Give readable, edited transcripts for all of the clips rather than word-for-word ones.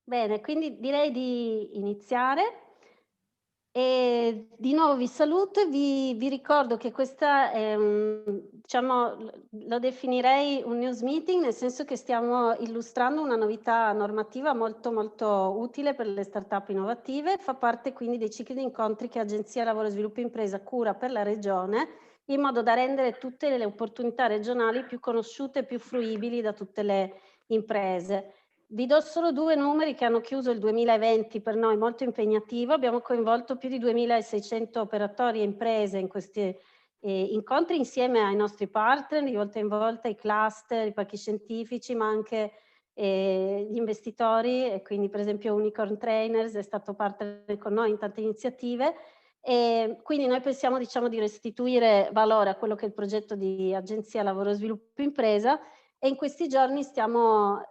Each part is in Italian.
Bene, quindi direi di iniziare. E di nuovo vi saluto e vi ricordo che questa è diciamo, lo definirei un news meeting, nel senso che stiamo illustrando una novità normativa molto, molto utile per le start-up innovative. Fa parte quindi dei cicli di incontri che Agenzia Lavoro e Sviluppo Impresa cura per la Regione, in modo da rendere tutte le opportunità regionali più conosciute e più fruibili da tutte le imprese. Vi do solo 2 numeri che hanno chiuso il 2020 per noi molto impegnativo. Abbiamo coinvolto più di 2.600 operatori e imprese in questi incontri insieme ai nostri partner, di volta in volta i cluster, i parchi scientifici, ma anche gli investitori, e quindi per esempio Unicorn Trainers è stato partner con noi in tante iniziative. E quindi noi pensiamo, diciamo, di restituire valore a quello che è il progetto di Agenzia Lavoro e Sviluppo Impresa, e in questi giorni stiamo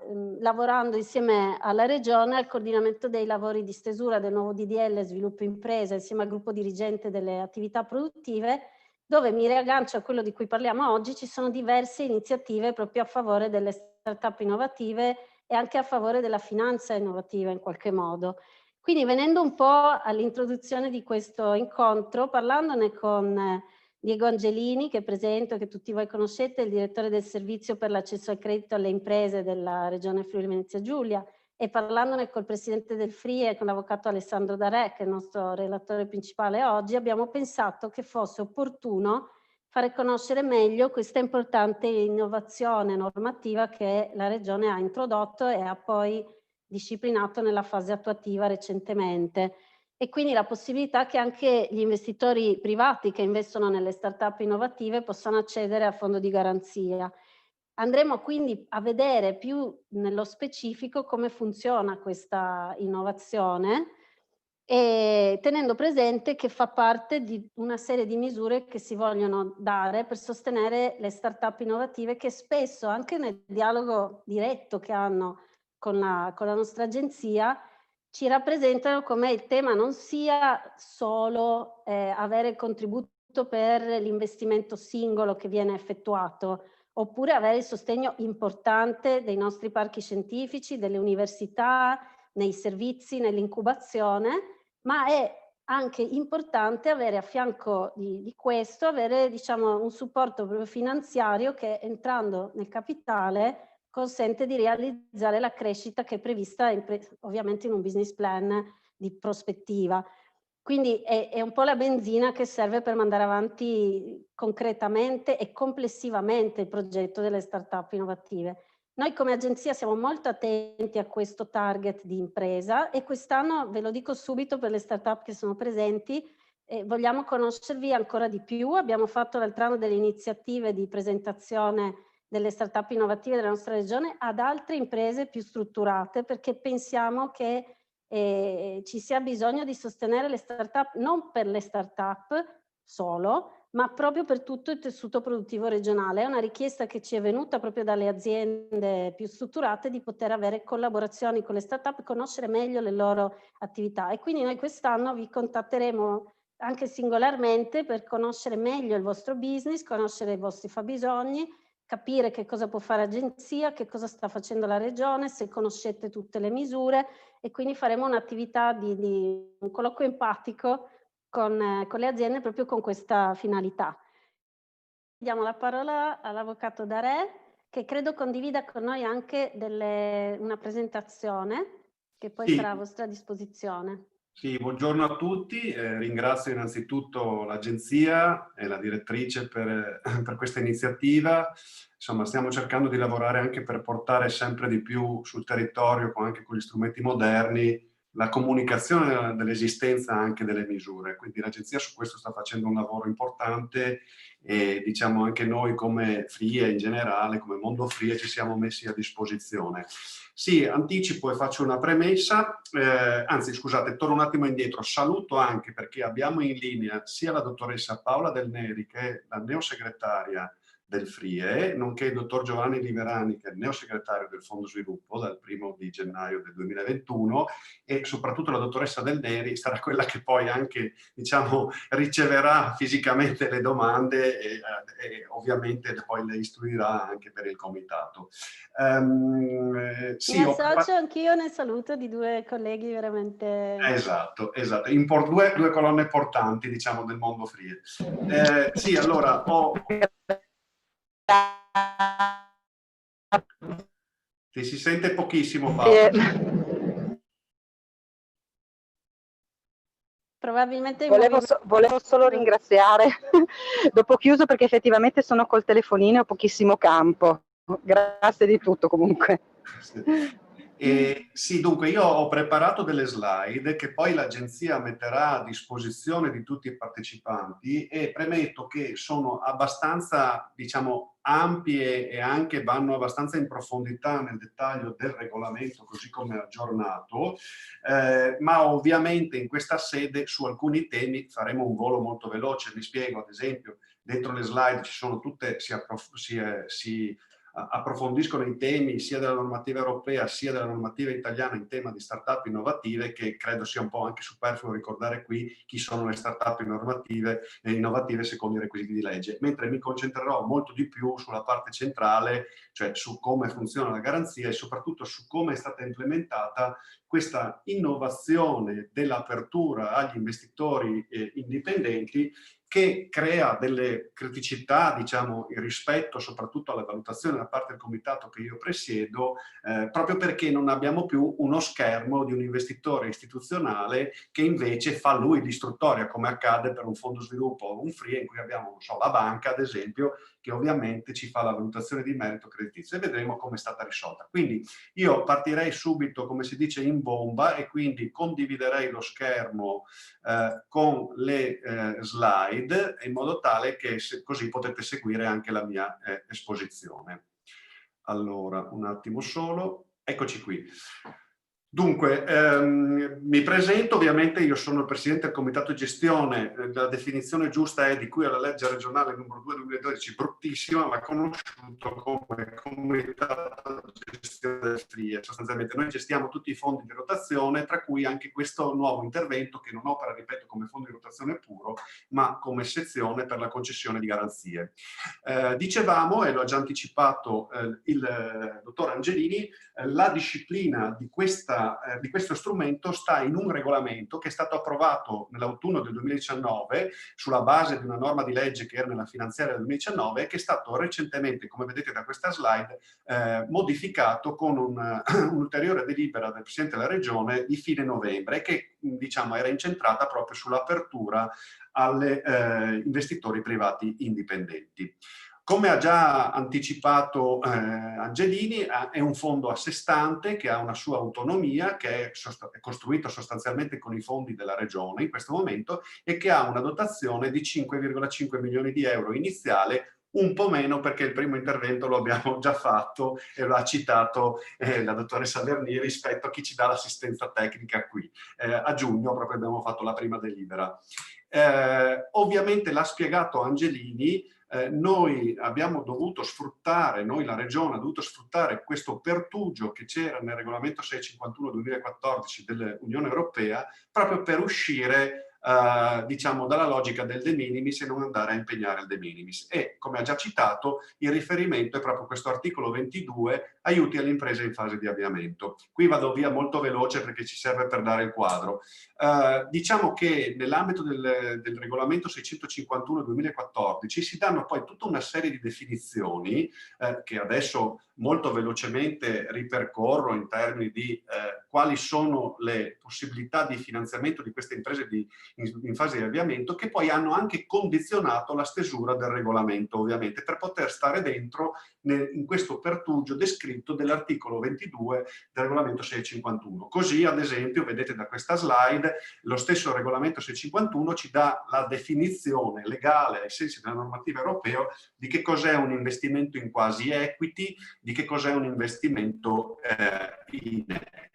lavorando insieme alla Regione al coordinamento dei lavori di stesura del nuovo DDL Sviluppo Impresa insieme al gruppo dirigente delle attività produttive, dove mi riaggancio a quello di cui parliamo oggi. Ci sono diverse iniziative proprio a favore delle start-up innovative e anche a favore della finanza innovativa in qualche modo. Quindi, venendo un po' all'introduzione di questo incontro, parlandone con Diego Angelini, che presento, che tutti voi conoscete, il direttore del servizio per l'accesso al credito alle imprese della Regione Friuli Venezia Giulia, e parlandone col presidente del FRIE e con l'avvocato Alessandro Darè, che è il nostro relatore principale oggi, abbiamo pensato che fosse opportuno fare conoscere meglio questa importante innovazione normativa che la Regione ha introdotto e ha poi disciplinato nella fase attuativa recentemente, e quindi la possibilità che anche gli investitori privati che investono nelle start-up innovative possano accedere al fondo di garanzia. Andremo quindi a vedere più nello specifico come funziona questa innovazione, e tenendo presente che fa parte di una serie di misure che si vogliono dare per sostenere le start-up innovative, che spesso, anche nel dialogo diretto che hanno con la nostra agenzia, ci rappresentano come il tema non sia solo avere il contributo per l'investimento singolo che viene effettuato, oppure avere il sostegno importante dei nostri parchi scientifici, delle università, nei servizi, nell'incubazione, ma è anche importante avere a fianco di questo, avere, diciamo, un supporto proprio finanziario che, entrando nel capitale, consente di realizzare la crescita che è prevista ovviamente in un business plan di prospettiva. Quindi è un po' la benzina che serve per mandare avanti concretamente e complessivamente il progetto delle start-up innovative. Noi come agenzia siamo molto attenti a questo target di impresa, e quest'anno, ve lo dico subito per le start-up che sono presenti, vogliamo conoscervi ancora di più. Abbiamo fatto l'altro anno delle iniziative di presentazione delle start-up innovative della nostra regione ad altre imprese più strutturate, perché pensiamo che ci sia bisogno di sostenere le start-up non per le start-up solo, ma proprio per tutto il tessuto produttivo regionale. È una richiesta che ci è venuta proprio dalle aziende più strutturate, di poter avere collaborazioni con le start-up e conoscere meglio le loro attività, e quindi noi quest'anno vi contatteremo anche singolarmente per conoscere meglio il vostro business, conoscere i vostri fabbisogni, capire che cosa può fare l'agenzia, che cosa sta facendo la regione, se conoscete tutte le misure, e quindi faremo un'attività di un colloquio empatico con le aziende proprio con questa finalità. Diamo la parola all'avvocato Darè, che credo condivida con noi anche una presentazione che poi sarà a Sì, vostra disposizione. sì, buongiorno a tutti. Ringrazio innanzitutto l'agenzia e la direttrice per questa iniziativa. Insomma, stiamo cercando di lavorare anche per portare sempre di più sul territorio, anche con gli strumenti moderni, la comunicazione dell'esistenza anche delle misure. Quindi l'agenzia su questo sta facendo un lavoro importante, e diciamo anche noi come FRIE in generale, come mondo FRIE, ci siamo messi a disposizione. Sì, anticipo e faccio una premessa, anzi scusate, torno un attimo indietro, saluto anche perché abbiamo in linea sia la dottoressa Paola Del Neri, che è la neosegretaria del FRIE, nonché il dottor Giovanni Liverani, che è il neosegretario del Fondo Sviluppo dal 1° di gennaio del 2021, e soprattutto la dottoressa Del Neri sarà quella che poi anche, diciamo, riceverà fisicamente le domande e ovviamente poi le istruirà anche per il comitato. Mi associo anch'io nel saluto di 2 colleghi veramente... Esatto. Due colonne portanti, diciamo, del mondo FRIE. Sì, allora ti si sente pochissimo, Paola. Probabilmente volevo solo ringraziare, dopo chiuso, perché effettivamente sono col telefonino e ho pochissimo campo. Grazie di tutto comunque. Sì, dunque io ho preparato delle slide che poi l'agenzia metterà a disposizione di tutti i partecipanti, e premetto che sono abbastanza, diciamo, ampie e anche vanno abbastanza in profondità nel dettaglio del regolamento così come aggiornato, ma ovviamente in questa sede su alcuni temi faremo un volo molto veloce. Vi spiego, ad esempio, dentro le slide ci sono tutte, si approfondiscono i temi sia della normativa europea sia della normativa italiana in tema di start-up innovative, che credo sia un po' anche superfluo ricordare qui chi sono le start-up innovative secondo i requisiti di legge, mentre mi concentrerò molto di più sulla parte centrale, cioè su come funziona la garanzia e soprattutto su come è stata implementata questa innovazione dell'apertura agli investitori indipendenti, che crea delle criticità, diciamo, in rispetto soprattutto alla valutazione da parte del comitato che io presiedo, proprio perché non abbiamo più uno schermo di un investitore istituzionale che invece fa lui l'istruttoria, come accade per un fondo sviluppo o un FRIE, in cui abbiamo, non so, la banca, ad esempio, che ovviamente ci fa la valutazione di merito creditizio, e vedremo come è stata risolta. Quindi io partirei subito, come si dice, in bomba, e quindi condividerei lo schermo con le slide, in modo tale che così potete seguire anche la mia esposizione. Allora, un attimo solo, eccoci qui. Dunque, mi presento, ovviamente io sono il presidente del comitato di gestione, la definizione giusta è di cui alla legge regionale numero 2 2012, bruttissima, ma conosciuto come comitato di gestione del FRIE. Sostanzialmente noi gestiamo tutti i fondi di rotazione, tra cui anche questo nuovo intervento che non opera, ripeto, come fondo di rotazione puro, ma come sezione per la concessione di garanzie. Dicevamo, e lo ha già anticipato il dottor Angelini, la disciplina di questo strumento sta in un regolamento che è stato approvato nell'autunno del 2019 sulla base di una norma di legge che era nella finanziaria del 2019, e che è stato recentemente, come vedete da questa slide, modificato con un'ulteriore delibera del Presidente della Regione di fine novembre, che, diciamo, era incentrata proprio sull'apertura agli investitori privati indipendenti. Come ha già anticipato Angelini, è un fondo a sé stante che ha una sua autonomia, che è costruito sostanzialmente con i fondi della Regione in questo momento, e che ha una dotazione di 5,5 milioni di euro iniziale, un po' meno perché il primo intervento lo abbiamo già fatto e lo ha citato la dottoressa Vernier rispetto a chi ci dà l'assistenza tecnica qui. A giugno proprio abbiamo fatto la prima delibera. Ovviamente l'ha spiegato Angelini, noi abbiamo dovuto sfruttare, noi la Regione ha dovuto sfruttare questo pertugio che c'era nel regolamento 651/2014 dell'Unione Europea, proprio per uscire diciamo dalla logica del de minimis e non andare a impegnare il de minimis. E come ha già citato, il riferimento è proprio questo articolo 22, aiuti alle imprese in fase di avviamento. Qui vado via molto veloce perché ci serve per dare il quadro. Diciamo che nell'ambito del regolamento 651/2014 si danno poi tutta una serie di definizioni che adesso molto velocemente ripercorro in termini di quali sono le possibilità di finanziamento di queste imprese in fase di avviamento, che poi hanno anche condizionato la stesura del regolamento, ovviamente, per poter stare dentro in questo pertugio descritto dell'articolo 22 del regolamento 651. Così, ad esempio, vedete da questa slide, lo stesso regolamento 651 ci dà la definizione legale ai sensi della normativa europea di che cos'è un investimento in quasi equity, di che cos'è un investimento in equity.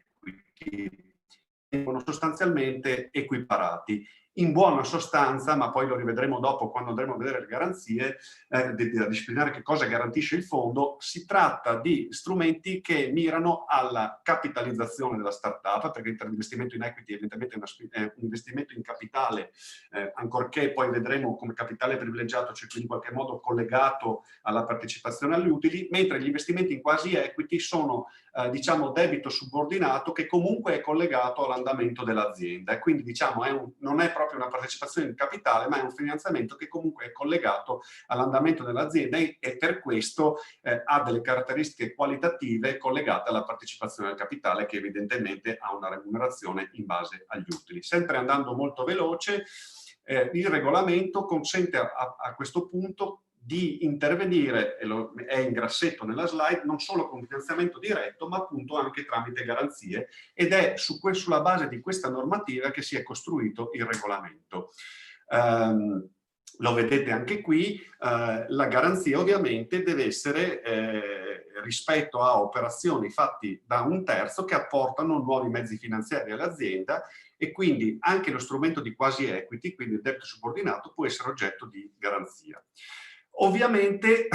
Sono sostanzialmente equiparati. In buona sostanza, ma poi lo rivedremo dopo quando andremo a vedere le garanzie, a disciplinare che cosa garantisce il fondo, si tratta di strumenti che mirano alla capitalizzazione della startup, perché l'investimento in equity evidentemente è un investimento in capitale, ancorché poi vedremo come capitale privilegiato, cioè in qualche modo collegato alla partecipazione agli utili, mentre gli investimenti in quasi equity sono diciamo debito subordinato che comunque è collegato all'andamento dell'azienda e quindi diciamo non è proprio una partecipazione in capitale, ma è un finanziamento che comunque è collegato all'andamento dell'azienda e per questo ha delle caratteristiche qualitative collegate alla partecipazione al capitale che evidentemente ha una remunerazione in base agli utili. Sempre andando molto veloce, il regolamento consente a questo punto di intervenire, è in grassetto nella slide, non solo con finanziamento diretto, ma appunto anche tramite garanzie, ed è sulla base di questa normativa che si è costruito il regolamento. Lo vedete anche qui, la garanzia ovviamente deve essere rispetto a operazioni fatte da un terzo che apportano nuovi mezzi finanziari all'azienda e quindi anche lo strumento di quasi equity, quindi il debito subordinato, può essere oggetto di garanzia. Ovviamente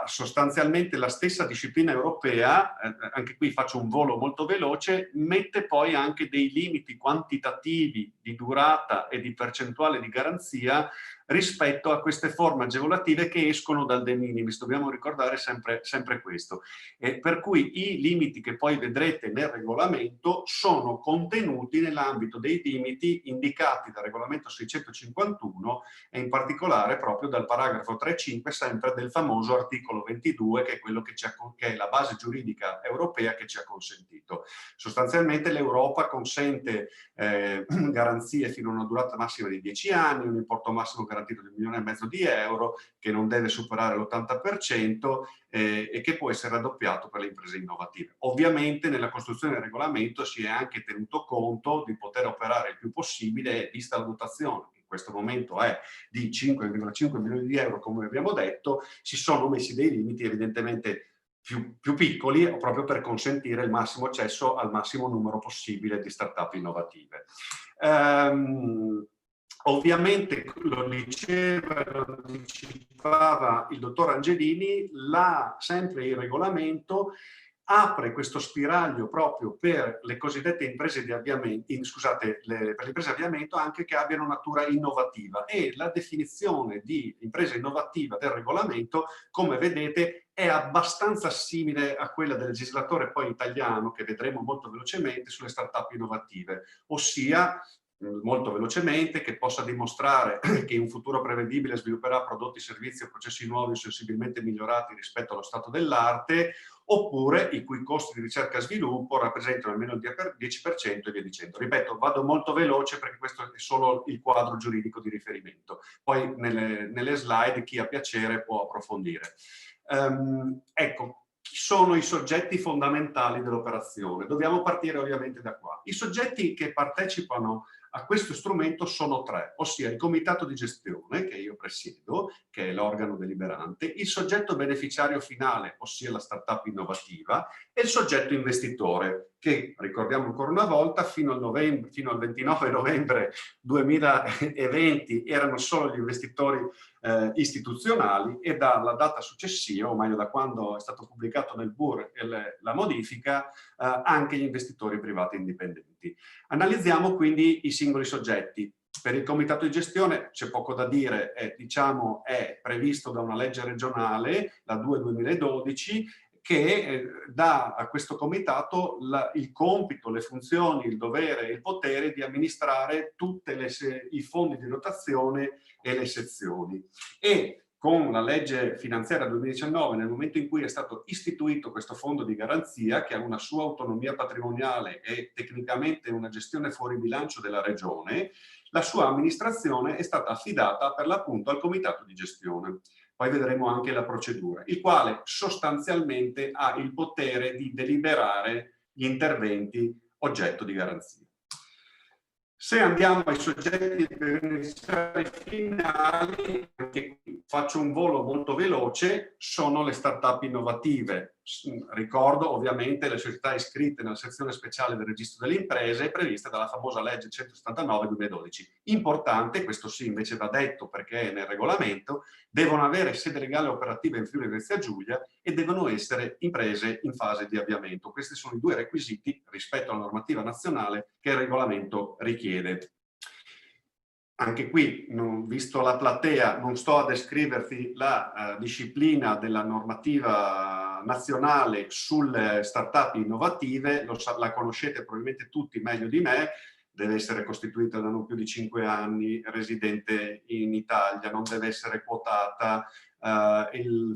sostanzialmente la stessa disciplina europea, anche qui faccio un volo molto veloce, mette poi anche dei limiti quantitativi di durata e di percentuale di garanzia rispetto a queste forme agevolative che escono dal de minimis. Dobbiamo ricordare sempre questo. Per cui i limiti che poi vedrete nel regolamento sono contenuti nell'ambito dei limiti indicati dal regolamento 651 e in particolare proprio dal paragrafo 3.5 sempre del famoso articolo 22 che è quello che è la base giuridica europea che ci ha consentito. Sostanzialmente l'Europa consente garanzie fino a una durata massima di 10 anni, un importo massimo garantito di €1,5 milioni che non deve superare l'80% e che può essere raddoppiato per le imprese innovative. Ovviamente nella costruzione del regolamento si è anche tenuto conto di poter operare il più possibile, vista la dotazione che in questo momento è di €5,5 milioni, come abbiamo detto, si sono messi dei limiti evidentemente più piccoli proprio per consentire il massimo accesso al massimo numero possibile di start-up innovative. Ovviamente lo diceva, lo anticipava il dottor Angelini, sempre il regolamento apre questo spiraglio proprio per le cosiddette imprese di avviamento, per le imprese di avviamento anche che abbiano natura innovativa e la definizione di impresa innovativa del regolamento, come vedete, è abbastanza simile a quella del legislatore poi italiano che vedremo molto velocemente sulle start-up innovative, ossia molto velocemente, che possa dimostrare che in un futuro prevedibile svilupperà prodotti, servizi o processi nuovi sensibilmente migliorati rispetto allo stato dell'arte, oppure i cui costi di ricerca e sviluppo rappresentano almeno il 10% e via dicendo. Ripeto, vado molto veloce perché questo è solo il quadro giuridico di riferimento. Poi nelle slide chi ha piacere può approfondire. Ecco, chi sono i soggetti fondamentali dell'operazione? Dobbiamo partire ovviamente da qua. I soggetti che partecipano a questo strumento sono tre, ossia il comitato di gestione, che io presiedo, che è l'organo deliberante, il soggetto beneficiario finale, ossia la startup innovativa, e il soggetto investitore, che, ricordiamo ancora una volta, fino al 29 novembre 2020 erano solo gli investitori istituzionali e dalla data successiva, o meglio da quando è stato pubblicato nel BUR la modifica, anche gli investitori privati indipendenti. Analizziamo quindi i singoli soggetti. Per il comitato di gestione c'è poco da dire, è previsto da una legge regionale, la 2/2012, che dà a questo comitato il compito, le funzioni, il dovere e il potere di amministrare tutti i fondi di dotazione e le sezioni. E con la legge finanziaria 2019, nel momento in cui è stato istituito questo fondo di garanzia, che ha una sua autonomia patrimoniale e tecnicamente una gestione fuori bilancio della regione, la sua amministrazione è stata affidata per l'appunto al comitato di gestione. Poi vedremo anche la procedura, il quale sostanzialmente ha il potere di deliberare gli interventi oggetto di garanzia. Se andiamo ai soggetti beneficiari finali, anche qui faccio un volo molto veloce, sono le start-up innovative. ricordo ovviamente le società iscritte nella sezione speciale del registro delle imprese previste dalla famosa legge 179/2012. Importante, questo sì invece va detto perché è nel regolamento, devono avere sede legale operativa in Friuli Venezia Giulia e devono essere imprese in fase di avviamento. Questi sono i due requisiti rispetto alla normativa nazionale che il regolamento richiede. Anche qui, visto la platea, non sto a descriverti la disciplina della normativa nazionale sulle start-up innovative, la conoscete probabilmente tutti meglio di me, deve essere costituita da non più di 5 anni, residente in Italia, non deve essere quotata, il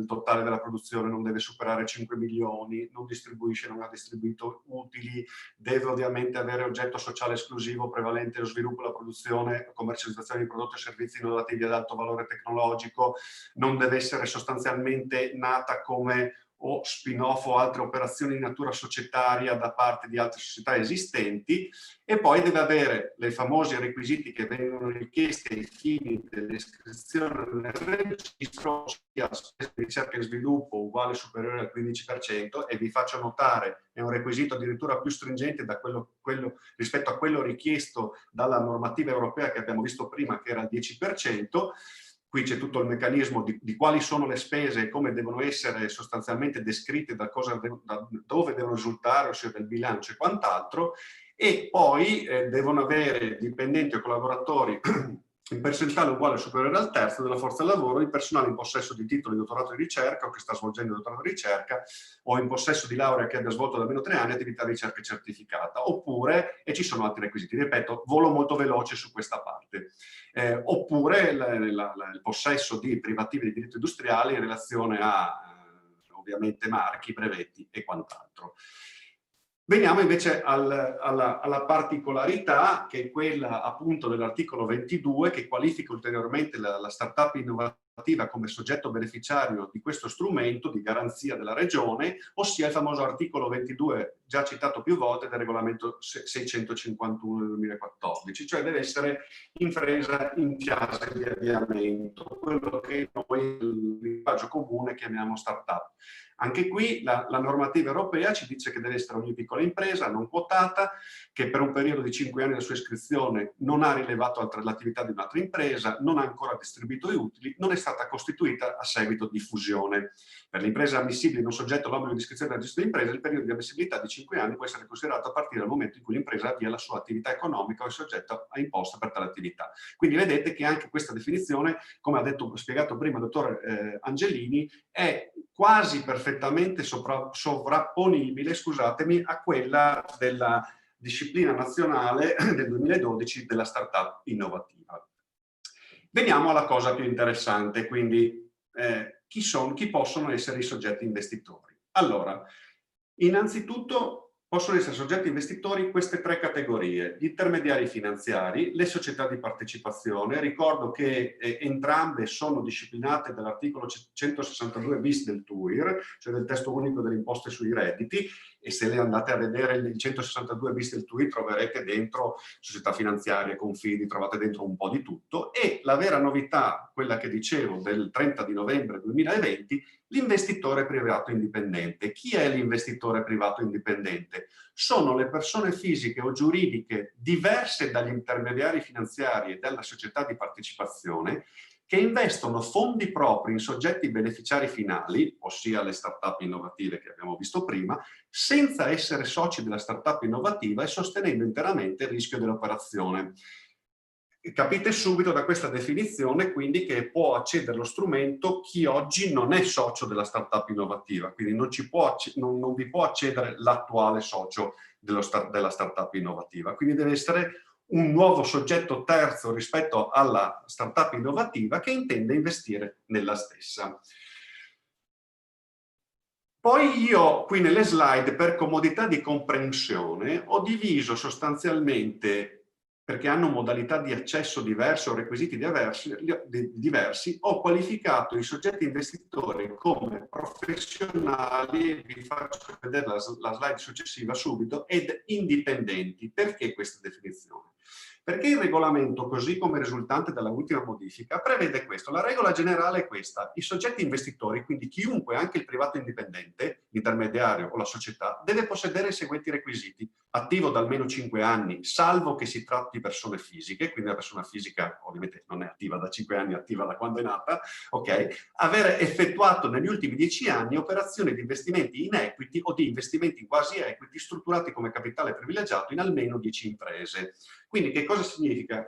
totale della produzione non deve superare 5 milioni, non distribuisce, non ha distribuito utili, deve ovviamente avere oggetto sociale esclusivo prevalente lo sviluppo, la produzione, la commercializzazione di prodotti e servizi innovativi ad alto valore tecnologico, non deve essere sostanzialmente nata come o spin-off o altre operazioni di natura societaria da parte di altre società esistenti, e poi deve avere i famosi requisiti che vengono richiesti ai fini dell'iscrizione nel registro, ossia spese di ricerca e sviluppo uguale o superiore al 15%, e vi faccio notare è un requisito addirittura più stringente da quello rispetto a quello richiesto dalla normativa europea che abbiamo visto prima, che era il 10%. Qui c'è tutto il meccanismo di quali sono le spese e come devono essere sostanzialmente descritte, da dove devono risultare, ossia del bilancio e quant'altro, e poi devono avere dipendenti o collaboratori in percentuale uguale o superiore al terzo della forza lavoro, il personale in possesso di titolo di dottorato di ricerca o che sta svolgendo il dottorato di ricerca, o in possesso di laurea che abbia svolto da almeno 3 anni attività di ricerca certificata, oppure, e ci sono altri requisiti, ripeto, volo molto veloce su questa parte, oppure il possesso di privativi di diritto industriale in relazione a ovviamente marchi, brevetti e quant'altro. Veniamo invece alla particolarità, che è quella appunto dell'articolo 22, che qualifica ulteriormente la startup innovativa come soggetto beneficiario di questo strumento di garanzia della regione, ossia il famoso articolo 22, già citato più volte, del regolamento 651 del 2014, cioè deve essere impresa in fase di avviamento, quello che noi il linguaggio comune chiamiamo startup. Anche qui la normativa europea ci dice che deve essere ogni piccola impresa non quotata, che per un periodo di 5 anni della sua iscrizione non ha rilevato l'attività di un'altra impresa, non ha ancora distribuito gli utili, non è stata costituita a seguito di fusione. Per le imprese ammissibili non soggetto all'obbligo di iscrizione al registro di imprese, il periodo di ammissibilità di 5 anni può essere considerato a partire dal momento in cui l'impresa avvia la sua attività economica o è soggetta a imposta per tale attività. Quindi vedete che anche questa definizione, come ha spiegato prima il dottor Angelini, è quasi perfettamente sovrapponibile, scusatemi, a quella della disciplina nazionale del 2012 della startup innovativa. Veniamo alla cosa più interessante, quindi chi possono essere i soggetti investitori? Allora, innanzitutto possono essere soggetti investitori queste 3 categorie: gli intermediari finanziari, le società di partecipazione. Ricordo che entrambe sono disciplinate dall'articolo 162 bis del TUIR, cioè del testo unico delle imposte sui redditi, e se le andate a vedere il 162 bis del TUIR troverete dentro società finanziarie, confidi, trovate dentro un po' di tutto. E la vera novità, quella che dicevo del 30 di novembre 2020, l'investitore privato indipendente. Chi è l'investitore privato indipendente? Sono le persone fisiche o giuridiche diverse dagli intermediari finanziari e dalla società di partecipazione che investono fondi propri in soggetti beneficiari finali, ossia le start-up innovative che abbiamo visto prima, senza essere soci della start-up innovativa e sostenendo interamente il rischio dell'operazione. Capite subito da questa definizione quindi che può accedere allo strumento chi oggi non è socio della startup innovativa, quindi non vi può accedere l'attuale socio della startup innovativa, quindi deve essere un nuovo soggetto terzo rispetto alla startup innovativa che intende investire nella stessa. Poi io qui nelle slide, per comodità di comprensione, ho diviso sostanzialmente, perché hanno modalità di accesso diverse o requisiti diversi, ho qualificato i soggetti investitori come professionali, e vi faccio vedere la slide successiva subito, ed indipendenti. Perché questa definizione? Perché il regolamento, così come risultante dalla ultima modifica, prevede questo. La regola generale è questa: i soggetti investitori, quindi chiunque, anche il privato indipendente, l'intermediario o la società, deve possedere i seguenti requisiti: attivo da almeno 5 anni, salvo che si tratti di persone fisiche, quindi la persona fisica ovviamente non è attiva da 5 anni, è attiva da quando è nata, ok? Avere effettuato negli ultimi 10 anni operazioni di investimenti in equity o di investimenti in quasi equity strutturati come capitale privilegiato in almeno 10 imprese. Quindi che cosa significa?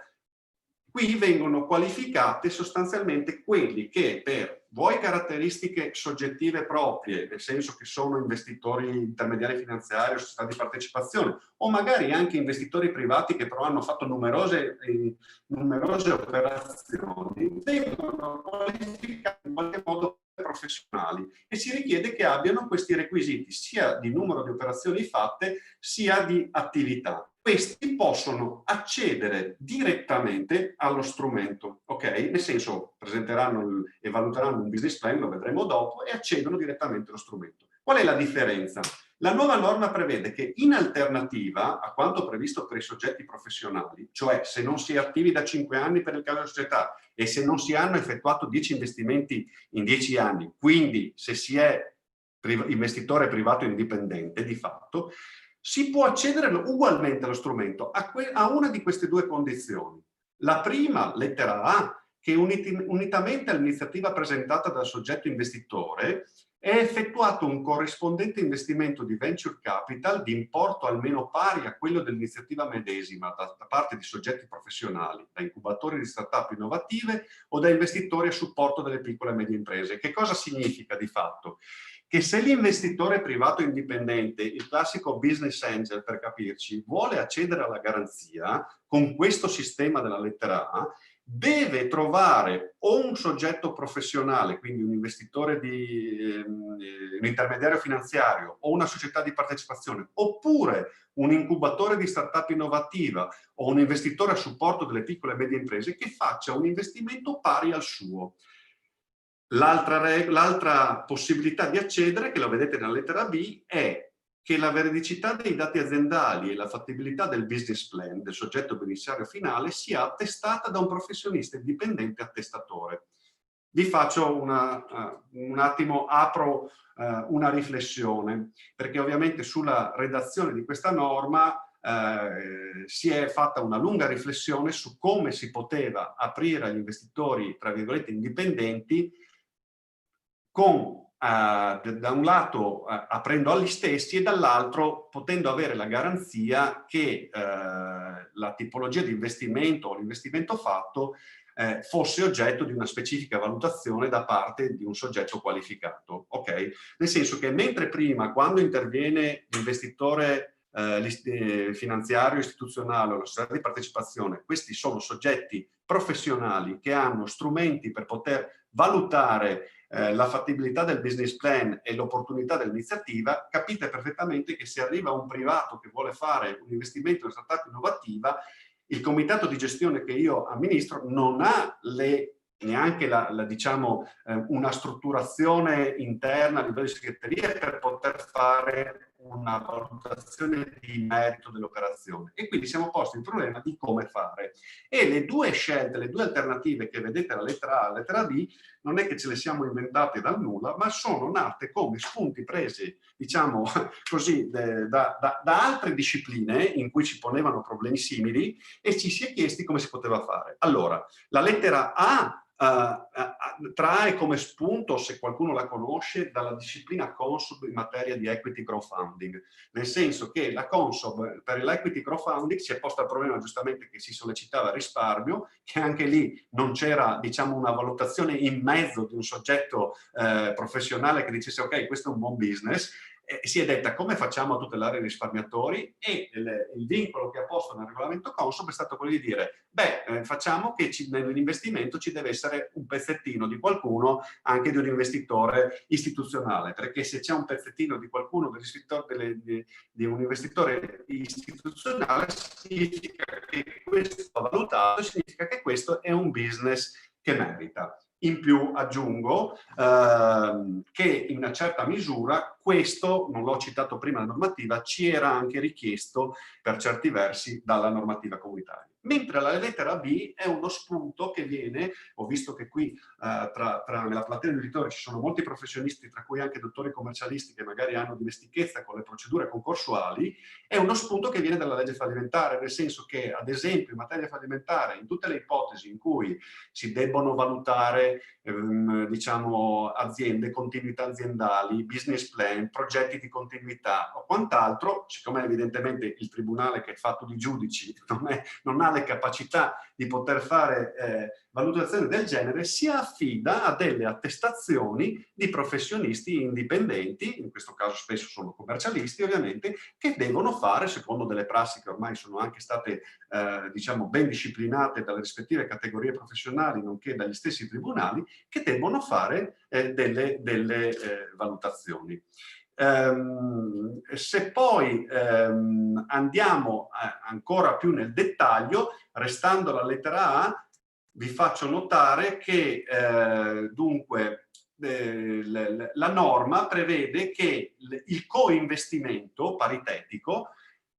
Qui vengono qualificate sostanzialmente quelli che per vuoi caratteristiche soggettive proprie, nel senso che sono investitori intermediari finanziari o società di partecipazione, o magari anche investitori privati che però hanno fatto numerose operazioni, vengono qualificati in qualche modo professionali e si richiede che abbiano questi requisiti sia di numero di operazioni fatte sia di attività. Questi possono accedere direttamente allo strumento, ok? Nel senso, presenteranno e valuteranno un business plan, lo vedremo dopo, e accedono direttamente allo strumento. Qual è la differenza? La nuova norma prevede che in alternativa a quanto previsto per i soggetti professionali, cioè se non si è attivi da 5 anni per il caso della società e se non si hanno effettuato 10 investimenti in 10 anni, quindi se si è investitore privato indipendente di fatto, si può accedere ugualmente allo strumento a una di queste due condizioni. La prima, lettera A, che unitamente all'iniziativa presentata dal soggetto investitore è effettuato un corrispondente investimento di venture capital di importo almeno pari a quello dell'iniziativa medesima da parte di soggetti professionali, da incubatori di start-up innovative o da investitori a supporto delle piccole e medie imprese. Che cosa significa di fatto? Che se l'investitore privato indipendente, il classico business angel per capirci, vuole accedere alla garanzia con questo sistema della lettera A, deve trovare o un soggetto professionale, quindi un investitore un intermediario finanziario o una società di partecipazione, oppure un incubatore di startup innovativa o un investitore a supporto delle piccole e medie imprese che faccia un investimento pari al suo. L'altra possibilità di accedere, che lo vedete nella lettera B, è che la veridicità dei dati aziendali e la fattibilità del business plan del soggetto beneficiario finale sia attestata da un professionista indipendente attestatore. Vi faccio un attimo, apro una riflessione, perché ovviamente sulla redazione di questa norma si è fatta una lunga riflessione su come si poteva aprire agli investitori, tra virgolette, indipendenti, con da un lato aprendo agli stessi e dall'altro potendo avere la garanzia che la tipologia di investimento o l'investimento fatto fosse oggetto di una specifica valutazione da parte di un soggetto qualificato, ok? Nel senso che mentre prima, quando interviene l'investitore finanziario istituzionale o la società di partecipazione, questi sono soggetti professionali che hanno strumenti per poter valutare la fattibilità del business plan e l'opportunità dell'iniziativa, capite perfettamente che se arriva un privato che vuole fare un investimento in una startup innovativa, il comitato di gestione che io amministro non ha neanche diciamo, una strutturazione interna a livello di segreteria per poter fare una valutazione di merito dell'operazione, e quindi siamo posti il problema di come fare. E le due scelte, le due alternative che vedete alla lettera A e alla lettera B non è che ce le siamo inventate dal nulla, ma sono nate come spunti presi, diciamo così, da altre discipline in cui ci ponevano problemi simili e ci si è chiesti come si poteva fare. Allora, la lettera A trae come spunto, se qualcuno la conosce, dalla disciplina Consob in materia di equity crowdfunding, nel senso che la Consob per l'equity crowdfunding si è posta il problema giustamente che si sollecitava risparmio, che anche lì non c'era, diciamo, una valutazione in mezzo di un soggetto professionale che dicesse ok, questo è un buon business. Si è detta come facciamo a tutelare i risparmiatori, e il vincolo che ha posto nel regolamento Consob è stato quello di dire facciamo che nell'investimento ci deve essere un pezzettino di qualcuno, anche di un investitore istituzionale, perché se c'è un pezzettino di qualcuno di un investitore istituzionale significa che questo va valutato, significa che questo è un business che merita. In più aggiungo che in una certa misura questo, non l'ho citato prima la normativa, ci era anche richiesto per certi versi dalla normativa comunitaria. mentre la lettera B è uno spunto che viene, ho visto che qui nella platea degli editori ci sono molti professionisti, tra cui anche dottori commercialisti che magari hanno dimestichezza con le procedure concorsuali, è uno spunto che viene dalla legge fallimentare, nel senso che, ad esempio, in materia fallimentare, in tutte le ipotesi in cui si debbono valutare diciamo, aziende, continuità aziendali, business plan, progetti di continuità o quant'altro, siccome evidentemente il tribunale, che è fatto di giudici, non ha le capacità di poter fare valutazioni del genere, si affida a delle attestazioni di professionisti indipendenti, in questo caso spesso sono commercialisti ovviamente, che devono fare, secondo delle prassi che ormai sono anche state diciamo ben disciplinate dalle rispettive categorie professionali, nonché dagli stessi tribunali, che devono fare delle valutazioni. Se poi andiamo ancora più nel dettaglio, restando alla lettera A, vi faccio notare che dunque la norma prevede che il coinvestimento paritetico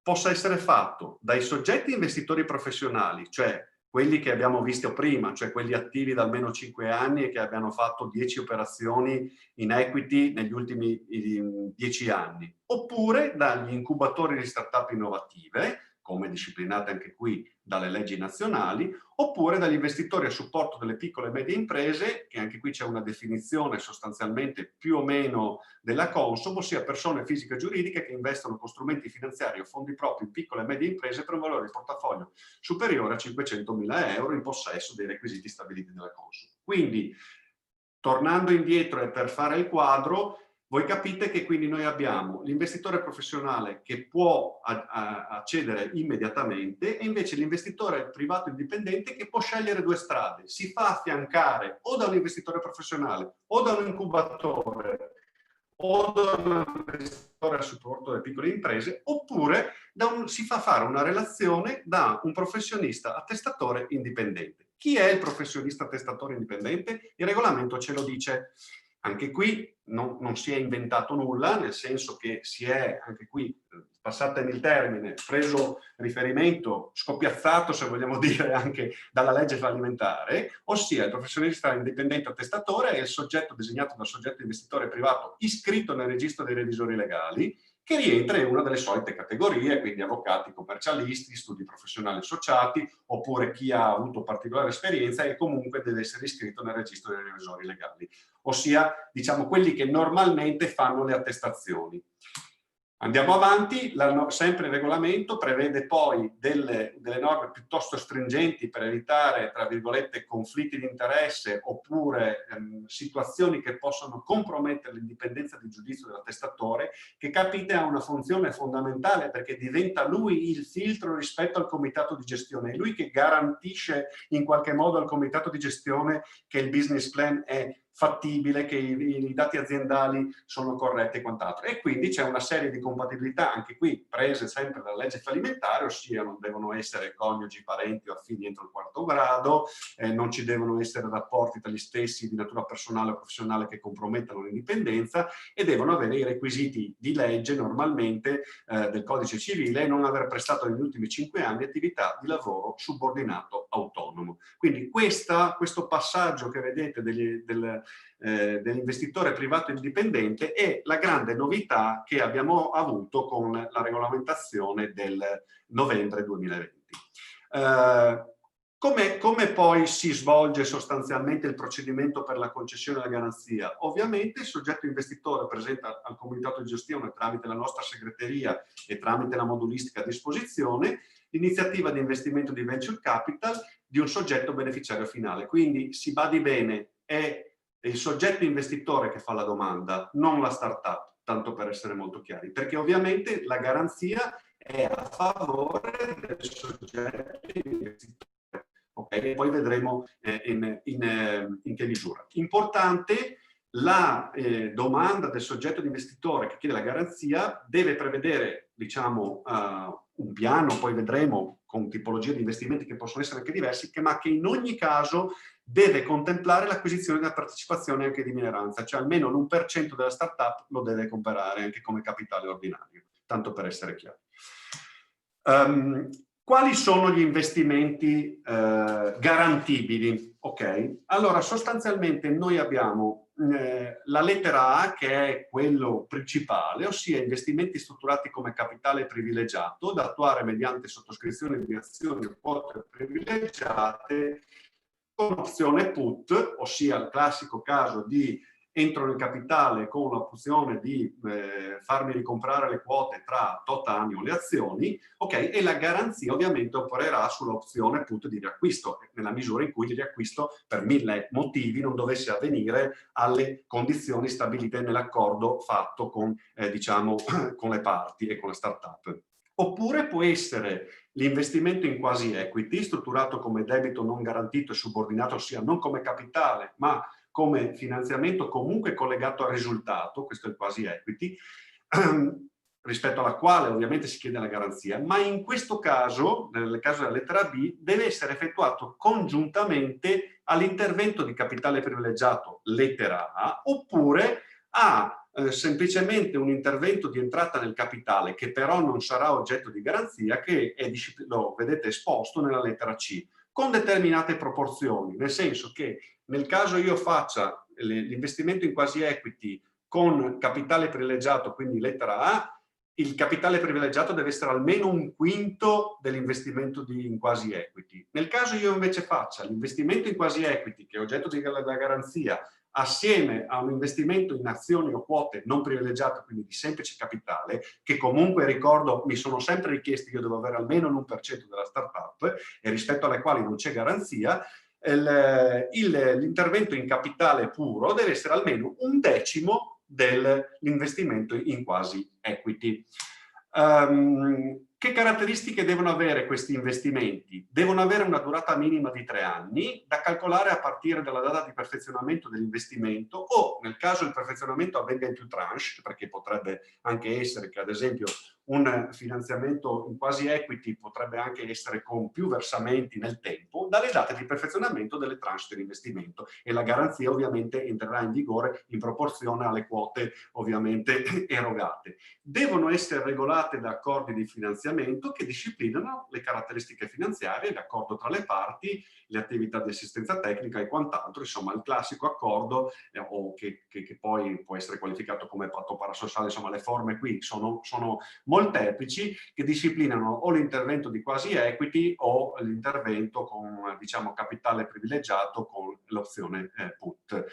possa essere fatto dai soggetti investitori professionali, cioè quelli che abbiamo visto prima, cioè quelli attivi da almeno 5 anni e che abbiano fatto 10 operazioni in equity negli ultimi 10 anni, oppure dagli incubatori di startup innovative, come disciplinate anche qui dalle leggi nazionali, oppure dagli investitori a supporto delle piccole e medie imprese, che anche qui c'è una definizione sostanzialmente più o meno della Consob, ossia persone fisiche e giuridiche che investono con strumenti finanziari o fondi propri in piccole e medie imprese per un valore di portafoglio superiore a 500.000 euro in possesso dei requisiti stabiliti dalla Consob. Quindi, tornando indietro e per fare il quadro, voi capite che quindi noi abbiamo l'investitore professionale che può accedere immediatamente e invece l'investitore privato indipendente che può scegliere due strade. Si fa affiancare o da un investitore professionale o da un incubatore o da un investitore a supporto delle piccole imprese, oppure si fa fare una relazione da un professionista attestatore indipendente. Chi è il professionista attestatore indipendente? Il regolamento ce lo dice. Anche qui non si è inventato nulla, nel senso che si è, anche qui, passatemi il termine, preso riferimento, scoppiazzato se vogliamo dire, anche dalla legge fallimentare, ossia il professionista indipendente attestatore è il soggetto designato dal soggetto investitore privato iscritto nel registro dei revisori legali, che rientra in una delle solite categorie, quindi avvocati commercialisti, studi professionali associati, oppure chi ha avuto particolare esperienza e comunque deve essere iscritto nel registro dei revisori legali, ossia diciamo quelli che normalmente fanno le attestazioni. Andiamo avanti, sempre il regolamento prevede poi delle norme piuttosto stringenti per evitare, tra virgolette, conflitti di interesse oppure situazioni che possono compromettere l'indipendenza di giudizio dell'attestatore, che capite ha una funzione fondamentale perché diventa lui il filtro rispetto al comitato di gestione, è lui che garantisce in qualche modo al comitato di gestione che il business plan è fattibile, che i dati aziendali sono corretti e quant'altro. E quindi c'è una serie di compatibilità, anche qui prese sempre dalla legge fallimentare, ossia non devono essere coniugi, parenti o affini entro il 4º grado, non ci devono essere rapporti tra gli stessi di natura personale o professionale che compromettano l'indipendenza e devono avere i requisiti di legge normalmente del codice civile e non aver prestato negli ultimi 5 anni attività di lavoro subordinato autonomo. Quindi questo passaggio che vedete dell'investitore privato indipendente è la grande novità che abbiamo avuto con la regolamentazione del novembre 2020. Come poi si svolge sostanzialmente il procedimento per la concessione della garanzia? Ovviamente il soggetto investitore presenta al comitato di gestione tramite la nostra segreteria e tramite la modulistica a disposizione l'iniziativa di investimento di venture capital di un soggetto beneficiario finale. Quindi si badi bene, è il soggetto investitore che fa la domanda, non la startup, tanto per essere molto chiari, perché ovviamente la garanzia è a favore del soggetto investitore. Okay? Poi vedremo in che misura. Importante, la domanda del soggetto investitore che chiede la garanzia deve prevedere, diciamo, un piano, poi vedremo con tipologie di investimenti che possono essere anche diversi, ma che in ogni caso deve contemplare l'acquisizione della partecipazione anche di minoranza, cioè almeno l'1% della startup lo deve comprare anche come capitale ordinario, tanto per essere chiaro. Quali sono gli investimenti garantibili? Ok, allora sostanzialmente noi abbiamo la lettera A, che è quello principale, ossia investimenti strutturati come capitale privilegiato da attuare mediante sottoscrizione di azioni o quote privilegiate con opzione put, ossia il classico caso di entro nel capitale con l'opzione di farmi ricomprare le quote tra tot anni o le azioni, ok? E la garanzia ovviamente opererà sull'opzione put di riacquisto, nella misura in cui il riacquisto per 1000 motivi non dovesse avvenire alle condizioni stabilite nell'accordo fatto con, diciamo, con le parti e con le start-up. Oppure può essere l'investimento in quasi equity, strutturato come debito non garantito e subordinato, ossia non come capitale, ma come finanziamento comunque collegato al risultato, questo è il quasi equity, rispetto alla quale ovviamente si chiede la garanzia, ma in questo caso, nel caso della lettera B, deve essere effettuato congiuntamente all'intervento di capitale privilegiato, lettera A, oppure a semplicemente un intervento di entrata nel capitale che però non sarà oggetto di garanzia, che è lo vedete esposto nella lettera C, con determinate proporzioni, nel senso che nel caso io faccia l'investimento in quasi equity con capitale privilegiato, quindi lettera A, il capitale privilegiato deve essere almeno un quinto dell'investimento in quasi equity. Nel caso io invece faccia l'investimento in quasi equity, che è oggetto della garanzia, assieme a un investimento in azioni o quote non privilegiate, quindi di semplice capitale, che comunque, ricordo, mi sono sempre richiesti, io devo avere almeno l'1% della startup e rispetto alle quali non c'è garanzia, l'intervento in capitale puro deve essere almeno 1/10 dell'investimento in quasi equity. Che caratteristiche devono avere questi investimenti? Devono avere una durata minima di 3 anni, da calcolare a partire dalla data di perfezionamento dell'investimento, o nel caso il perfezionamento avvenga in più tranche, perché potrebbe anche essere che ad esempio un finanziamento in quasi equity potrebbe anche essere con più versamenti nel tempo, dalle date di perfezionamento delle tranche dell'investimento, e la garanzia ovviamente entrerà in vigore in proporzione alle quote ovviamente erogate. Devono essere regolate da accordi di finanziamento che disciplinano le caratteristiche finanziarie, l'accordo tra le parti, le attività di assistenza tecnica e quant'altro, insomma il classico accordo o che poi può essere qualificato come patto parasociale, insomma le forme qui sono molteplici, che disciplinano o l'intervento di quasi equity o l'intervento con, diciamo, capitale privilegiato con l'opzione put.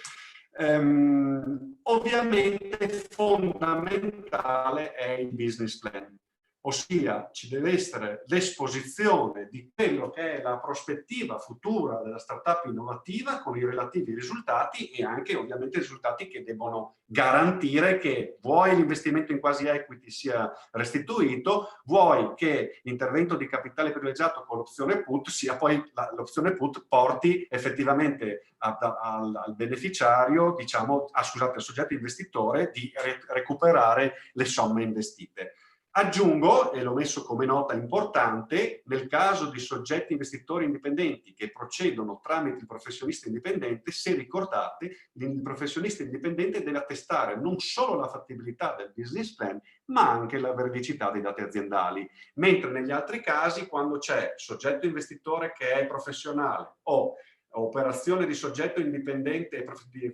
Ovviamente fondamentale è il business plan, ossia ci deve essere l'esposizione di quello che è la prospettiva futura della startup innovativa con i relativi risultati e anche ovviamente risultati che devono garantire che vuoi l'investimento in quasi equity sia restituito, vuoi che l'intervento di capitale privilegiato con l'opzione put sia poi l'opzione put porti effettivamente al beneficiario, diciamo, scusate, al soggetto investitore di recuperare le somme investite. Aggiungo, e l'ho messo come nota importante, nel caso di soggetti investitori indipendenti che procedono tramite il professionista indipendente, se ricordate, il professionista indipendente deve attestare non solo la fattibilità del business plan, ma anche la veridicità dei dati aziendali. Mentre negli altri casi, quando c'è soggetto investitore che è professionale o operazione di soggetto indipendente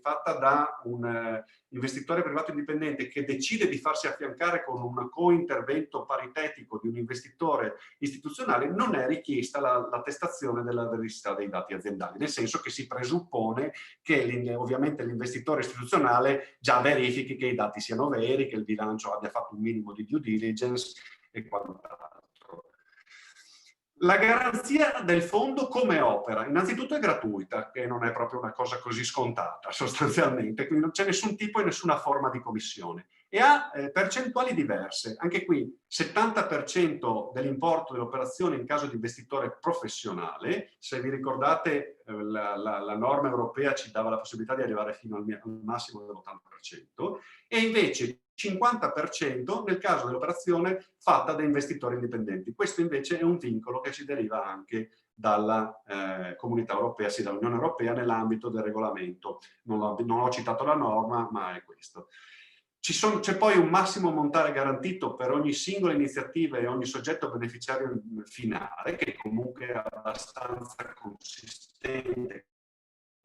fatta da un investitore privato indipendente che decide di farsi affiancare con un cointervento paritetico di un investitore istituzionale, non è richiesta l'attestazione della veridicità dei dati aziendali, nel senso che si presuppone che ovviamente l'investitore istituzionale già verifichi che i dati siano veri, che il bilancio abbia fatto un minimo di due diligence e quant'altro. La garanzia del fondo come opera? Innanzitutto è gratuita, che non è proprio una cosa così scontata sostanzialmente, quindi non c'è nessun tipo e nessuna forma di commissione. E ha percentuali diverse. Anche qui 70% dell'importo dell'operazione in caso di investitore professionale. Se vi ricordate la norma europea ci dava la possibilità di arrivare fino al massimo dell'80%, e invece 50% nel caso dell'operazione fatta da investitori indipendenti. Questo invece è un vincolo che ci deriva anche dalla Comunità Europea, sì, dall'Unione Europea nell'ambito del regolamento. Non ho citato la norma, ma è questo. C'è poi un massimo montare garantito per ogni singola iniziativa e ogni soggetto beneficiario finale, che comunque è abbastanza consistente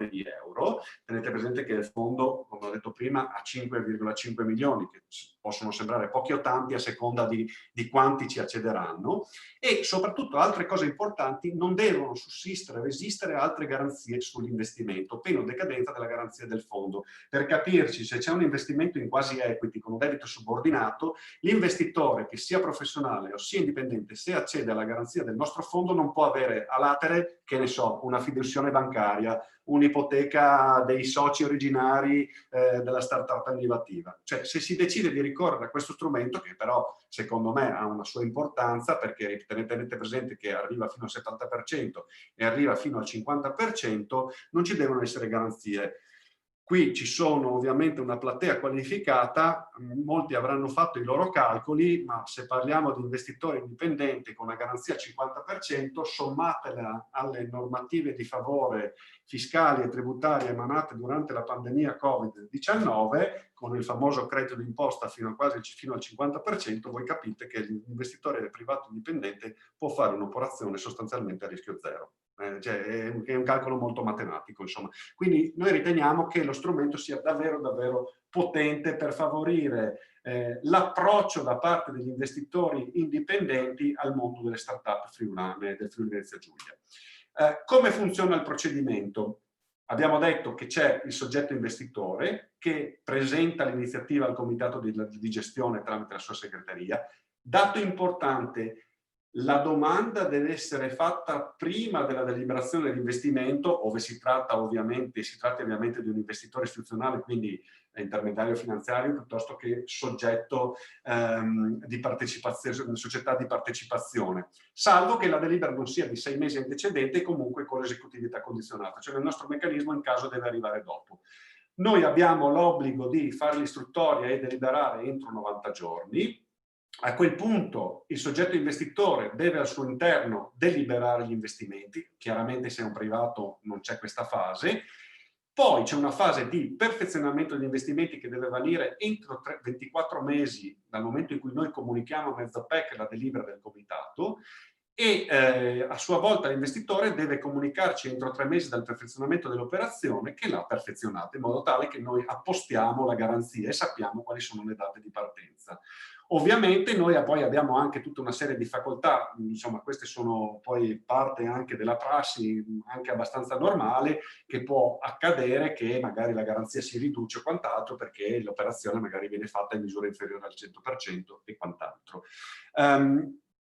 di euro. Tenete presente che il fondo, come ho detto prima, ha 5,5 milioni, che possono sembrare pochi o tanti a seconda di quanti ci accederanno, e soprattutto altre cose importanti: non devono sussistere o esistere altre garanzie sull'investimento, pena decadenza della garanzia del fondo. Per capirci, se c'è un investimento in quasi equity con un debito subordinato, l'investitore, che sia professionale o sia indipendente, se accede alla garanzia del nostro fondo, non può avere a latere, che ne so, una fiduzione bancaria, un'ipoteca dei soci originari della startup innovativa. Cioè, se si decide di ricorrere a questo strumento, che però secondo me ha una sua importanza, perché tenete presente che arriva fino al 70% e arriva fino al 50%, non ci devono essere garanzie. Qui ci sono ovviamente una platea qualificata, molti avranno fatto i loro calcoli, ma se parliamo di investitori indipendenti con una garanzia al 50%, sommatela alle normative di favore fiscali e tributarie emanate durante la pandemia Covid-19, con il famoso credito d'imposta fino al 50%, voi capite che l'investitore privato indipendente può fare un'operazione sostanzialmente a rischio zero. Cioè, è un calcolo molto matematico, insomma. Quindi noi riteniamo che lo strumento sia davvero, davvero potente per favorire l'approccio da parte degli investitori indipendenti al mondo delle start-up friulane del Friuli Venezia Giulia. Come funziona il procedimento? Abbiamo detto che c'è il soggetto investitore che presenta l'iniziativa al comitato di gestione tramite la sua segreteria. Dato importante: la domanda deve essere fatta prima della deliberazione dell'investimento, ove si tratti ovviamente di un investitore istituzionale, quindi intermediario finanziario, piuttosto che soggetto di partecipazione, società di partecipazione, salvo che la delibera non sia di 6 mesi antecedente e comunque con l'esecutività condizionata, cioè nel nostro meccanismo in caso deve arrivare dopo. Noi abbiamo l'obbligo di fare l'istruttoria e deliberare entro 90 giorni. A quel punto il soggetto investitore deve al suo interno deliberare gli investimenti, chiaramente se è un privato non c'è questa fase. Poi c'è una fase di perfezionamento degli investimenti che deve avvenire entro 24 mesi dal momento in cui noi comunichiamo a mezzo PEC la delibera del comitato, e a sua volta l'investitore deve comunicarci entro 3 mesi dal perfezionamento dell'operazione che l'ha perfezionata, in modo tale che noi appostiamo la garanzia e sappiamo quali sono le date di partenza. Ovviamente noi poi abbiamo anche tutta una serie di facoltà, insomma queste sono poi parte anche della prassi, anche abbastanza normale, che può accadere che magari la garanzia si riduce o quant'altro perché l'operazione magari viene fatta in misura inferiore al 100% e quant'altro.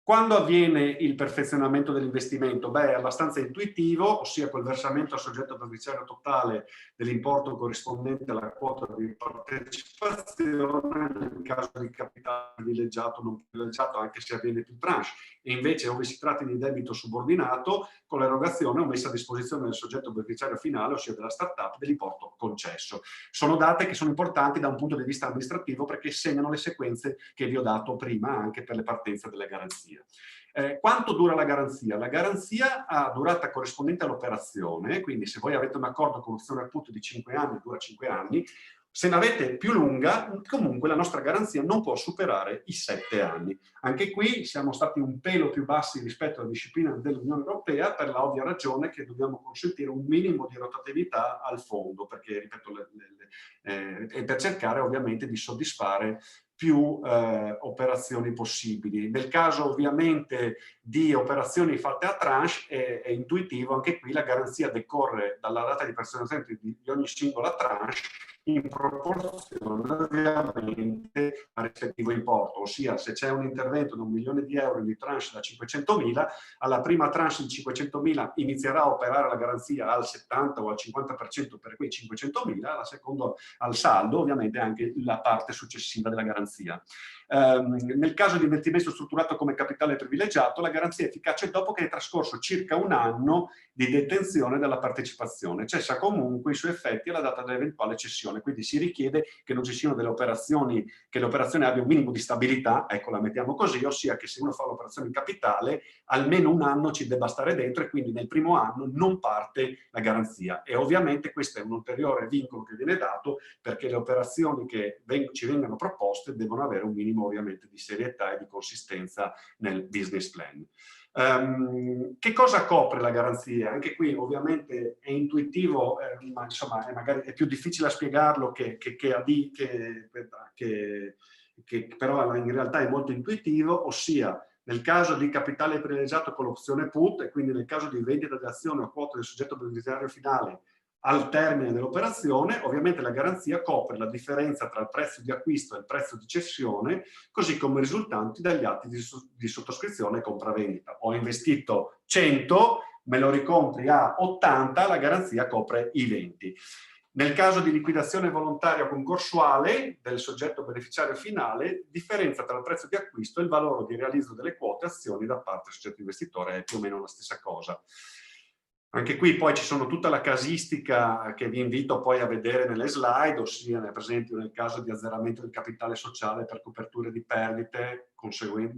Quando avviene il perfezionamento dell'investimento? Beh, è abbastanza intuitivo, ossia col versamento al soggetto beneficiario totale dell'importo corrispondente alla quota di partecipazione nel caso di capitale privilegiato o non privilegiato, anche se avviene più tranche. E invece, ove si tratti di debito subordinato, con l'erogazione o messa a disposizione del soggetto beneficiario finale, ossia della startup, dell'importo concesso. Sono date che sono importanti da un punto di vista amministrativo perché segnano le sequenze che vi ho dato prima anche per le partenze delle garanzie. Quanto dura la garanzia? La garanzia ha durata corrispondente all'operazione, quindi se voi avete un accordo con opzione al put di 5 anni, dura 5 anni. Se ne avete più lunga, comunque la nostra garanzia non può superare i 7 anni. Anche qui siamo stati un pelo più bassi rispetto alla disciplina dell'Unione Europea per la ovvia ragione che dobbiamo consentire un minimo di rotatività al fondo, perché, ripeto, e per cercare ovviamente di soddisfare più operazioni possibili. Nel caso ovviamente di operazioni fatte a tranche è intuitivo, anche qui la garanzia decorre dalla data di perfezionamento di ogni singola tranche in proporzione ovviamente al rispettivo importo, ossia se c'è un intervento di 1 milione di euro di tranche da 500.000, alla prima tranche di 500.000 inizierà a operare la garanzia al 70 o al 50% per quei 500.000, alla seconda al saldo ovviamente anche la parte successiva della garanzia. Nel caso di investimento strutturato come capitale privilegiato, la garanzia è efficace dopo che è trascorso circa 1 anno di detenzione della partecipazione, cessa comunque i suoi effetti alla data dell'eventuale cessione gestione, quindi si richiede che non ci siano delle operazioni, che l'operazione abbia un minimo di stabilità, ecco, la mettiamo così, ossia che se uno fa l'operazione in capitale almeno un anno ci debba stare dentro e quindi nel primo anno non parte la garanzia. E ovviamente questo è un ulteriore vincolo che viene dato, perché le operazioni che ci vengano proposte devono avere un minimo ovviamente di serietà e di consistenza nel business plan. Che cosa copre la garanzia? Anche qui ovviamente è intuitivo, ma insomma magari è più difficile a spiegarlo che però in realtà è molto intuitivo, ossia nel caso di capitale privilegiato con l'opzione put, e quindi nel caso di vendita di azioni o quote del soggetto beneficiario finale al termine dell'operazione, ovviamente la garanzia copre la differenza tra il prezzo di acquisto e il prezzo di cessione, così come risultanti dagli atti di sottoscrizione e compravendita. Ho investito 100, me lo ricompri a 80, la garanzia copre i 20. Nel caso di liquidazione volontaria concorsuale del soggetto beneficiario finale, differenza tra il prezzo di acquisto e il valore di realizzo delle quote azioni da parte del soggetto investitore è più o meno la stessa cosa. Anche qui poi ci sono tutta la casistica che vi invito poi a vedere nelle slide, ossia per esempio nel caso di azzeramento del capitale sociale per coperture di perdite,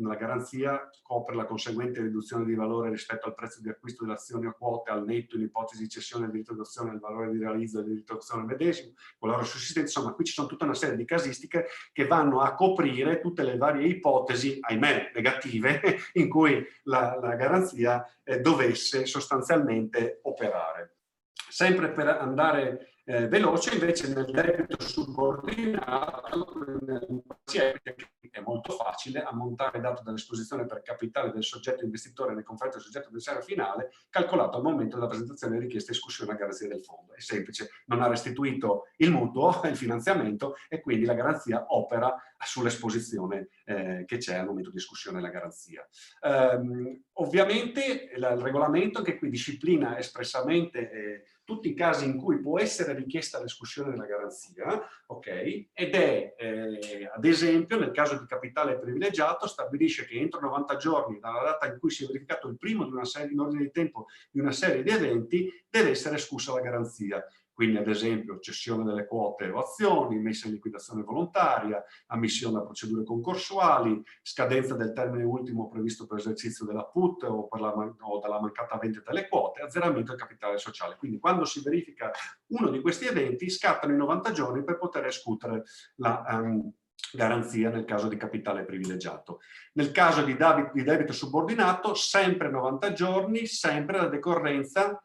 la garanzia copre la conseguente riduzione di valore rispetto al prezzo di acquisto delle azioni o quote al netto in ipotesi di cessione del diritto d'azione del valore di realizzo del diritto d'azione medesimo, con la loro sussistenza. Insomma, qui ci sono tutta una serie di casistiche che vanno a coprire tutte le varie ipotesi, ahimè, negative, in cui la garanzia dovesse sostanzialmente operare. Sempre per andare veloce, invece nel debito subordinato è molto facile ammontare dato dall'esposizione per capitale del soggetto investitore nei confronti del soggetto beneficiario finale, calcolato al momento della presentazione di richiesta di escussione a garanzia del fondo. È semplice, non ha restituito il mutuo, il finanziamento, e quindi la garanzia opera sull'esposizione che c'è al momento di escussione della garanzia. Ovviamente il regolamento che qui disciplina espressamente tutti i casi in cui può essere richiesta l'escussione della garanzia, ok? Ed è, ad esempio, nel caso di capitale privilegiato, stabilisce che entro 90 giorni dalla data in cui si è verificato il primo di una serie, in ordine di tempo di una serie di eventi, deve essere escussa la garanzia. Quindi, ad esempio, cessione delle quote o azioni, messa in liquidazione volontaria, ammissione a procedure concorsuali, scadenza del termine ultimo previsto per l'esercizio della put o dalla mancata vendita delle quote, azzeramento del capitale sociale. Quindi, quando si verifica uno di questi eventi, scattano i 90 giorni per poter escutere la garanzia nel caso di capitale privilegiato. Nel caso di debito subordinato, sempre 90 giorni, sempre la decorrenza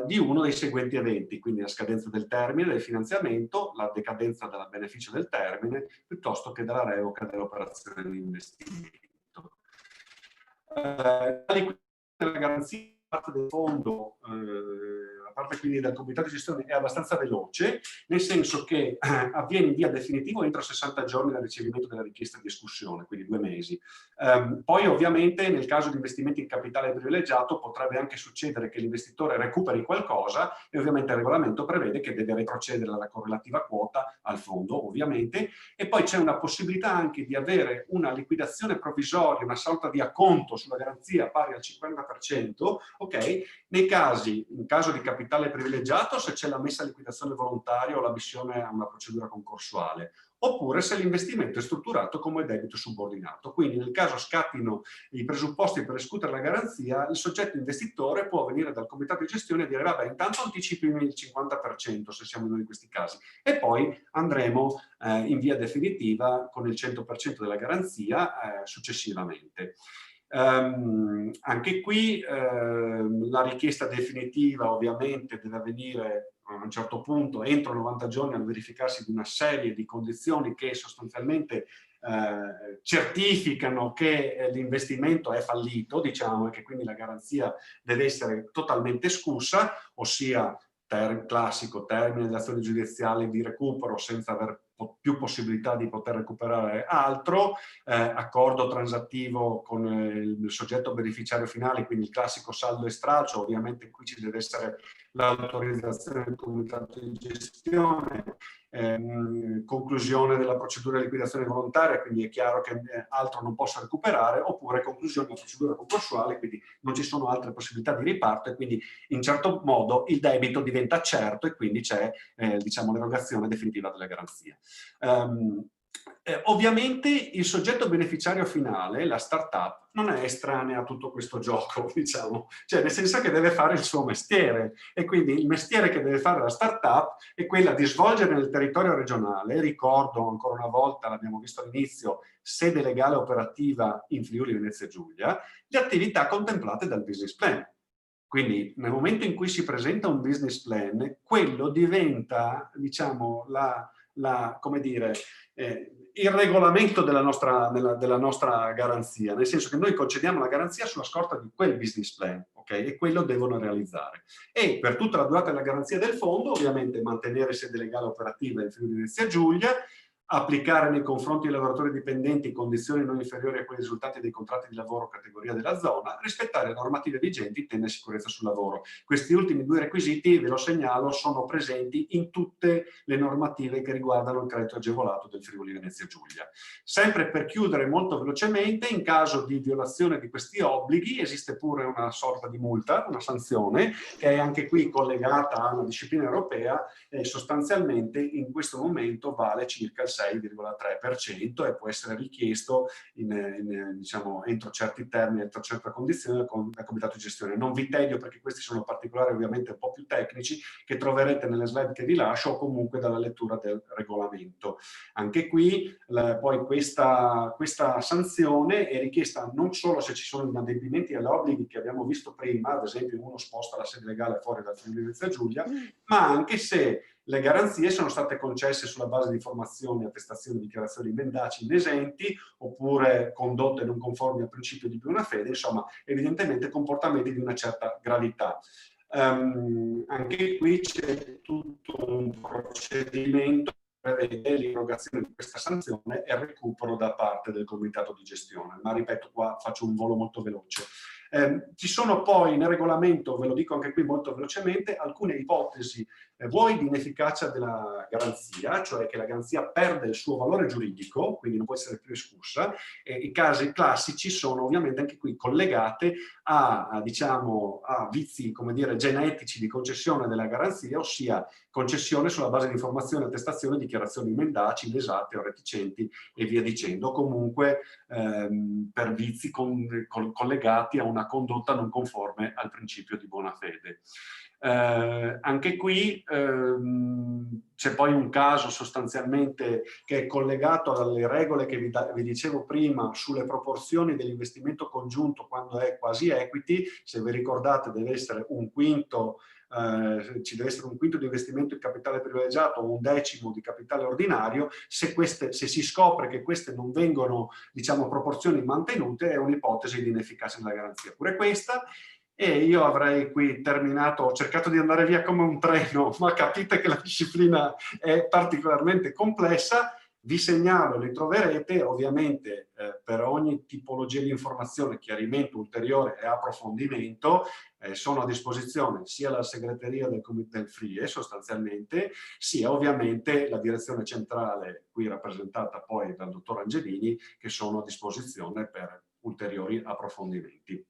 di uno dei seguenti eventi, quindi la scadenza del termine del finanziamento, la decadenza del beneficio del termine, piuttosto che dalla revoca dell'operazione di investimento. La liquidazione della garanzia parte del fondo, la parte quindi del comitato di gestione è abbastanza veloce, nel senso che avviene in via definitivo entro 60 giorni dal ricevimento della richiesta di escussione, quindi 2 mesi. Poi ovviamente nel caso di investimenti in capitale privilegiato potrebbe anche succedere che l'investitore recuperi qualcosa e ovviamente il regolamento prevede che deve retrocedere la correlativa quota al fondo, ovviamente, e poi c'è una possibilità anche di avere una liquidazione provvisoria, una sorta di acconto sulla garanzia pari al 50%, ok? In caso di capitale privilegiato, se c'è la messa a liquidazione volontaria o l'ammissione a una procedura concorsuale, oppure se l'investimento è strutturato come debito subordinato. Quindi nel caso scattino i presupposti per escutere la garanzia, il soggetto investitore può venire dal comitato di gestione e dire vabbè, intanto anticipimi il 50% se siamo in uno di questi casi e poi andremo in via definitiva con il 100% della garanzia successivamente. Anche qui la richiesta definitiva ovviamente deve avvenire a un certo punto entro 90 giorni al verificarsi di una serie di condizioni che sostanzialmente certificano che l'investimento è fallito, diciamo, e che quindi la garanzia deve essere totalmente escussa, ossia classico termine dell'azione giudiziale di recupero senza aver più possibilità di poter recuperare altro, accordo transattivo con il soggetto beneficiario finale, quindi il classico saldo e stralcio. Ovviamente qui ci deve essere l'autorizzazione del comitato di gestione conclusione della procedura di liquidazione volontaria, quindi è chiaro che altro non posso recuperare, oppure conclusione della procedura concorsuale, quindi non ci sono altre possibilità di riparto e quindi in certo modo il debito diventa certo e quindi c'è diciamo, l'erogazione definitiva delle garanzie. Ovviamente il soggetto beneficiario finale, la startup, non è estranea a tutto questo gioco, diciamo, cioè nel senso che deve fare il suo mestiere e quindi il mestiere che deve fare la startup è quella di svolgere nel territorio regionale, ricordo ancora una volta, l'abbiamo visto all'inizio, sede legale operativa in Friuli Venezia Giulia, le attività contemplate dal business plan. Quindi nel momento in cui si presenta un business plan, quello diventa, diciamo, come dire, il regolamento della nostra garanzia, nel senso che noi concediamo la garanzia sulla scorta di quel business plan, ok? E quello devono realizzare. E per tutta la durata della garanzia del fondo, ovviamente mantenere sede legale operativa in Friuli Venezia Giulia, applicare nei confronti dei lavoratori dipendenti condizioni non inferiori a quei risultati dei contratti di lavoro categoria della zona, rispettare le normative vigenti in tema di sicurezza sul lavoro. Questi ultimi due requisiti, ve lo segnalo, sono presenti in tutte le normative che riguardano il credito agevolato del Friuli Venezia Giulia. Sempre per chiudere molto velocemente, in caso di violazione di questi obblighi esiste pure una sorta di multa, una sanzione, che è anche qui collegata a una disciplina europea e sostanzialmente in questo momento vale circa il 6,3% e può essere richiesto diciamo, entro certi termini, entro certe condizioni dal comitato di gestione. Non vi tedio perché questi sono particolari ovviamente un po' più tecnici che troverete nelle slide che vi lascio o comunque dalla lettura del regolamento. Anche qui poi questa sanzione è richiesta non solo se ci sono inadempimenti agli obblighi che abbiamo visto prima, ad esempio uno sposta la sede legale fuori dal Friuli Venezia Giulia, ma anche se le garanzie sono state concesse sulla base di informazioni, attestazioni, dichiarazioni, mendaci inesenti, oppure condotte non conformi al principio di buona fede, insomma, evidentemente comportamenti di una certa gravità. Anche qui c'è tutto un procedimento che prevede l'erogazione di questa sanzione e il recupero da parte del comitato di gestione, ma ripeto, qua faccio un volo molto veloce. Ci sono poi nel regolamento, ve lo dico anche qui molto velocemente, alcune ipotesi vuoi di inefficacia della garanzia, cioè che la garanzia perde il suo valore giuridico, quindi non può essere più escussa, e i casi classici sono ovviamente anche qui collegati diciamo, a vizi, come dire, genetici di concessione della garanzia, ossia concessione sulla base di informazioni, attestazioni, dichiarazioni mendaci, inesatte o reticenti e via dicendo, comunque per vizi collegati a una condotta non conforme al principio di buona fede. Anche qui c'è poi un caso sostanzialmente che è collegato alle regole che vi dicevo prima sulle proporzioni dell'investimento congiunto quando è quasi equity. Se vi ricordate deve essere un quinto, ci deve essere un quinto di investimento in capitale privilegiato o un decimo di capitale ordinario. Se si scopre che queste non vengono, diciamo, proporzioni mantenute, è un'ipotesi di inefficacia della garanzia. Pure questa. E io avrei qui terminato, ho cercato di andare via come un treno, ma capite che la disciplina è particolarmente complessa. Vi segnalo, li troverete, ovviamente per ogni tipologia di informazione, chiarimento ulteriore e approfondimento, sono a disposizione sia la segreteria del FRIE sostanzialmente, sia ovviamente la direzione centrale, qui rappresentata poi dal dottor Angelini, che sono a disposizione per ulteriori approfondimenti.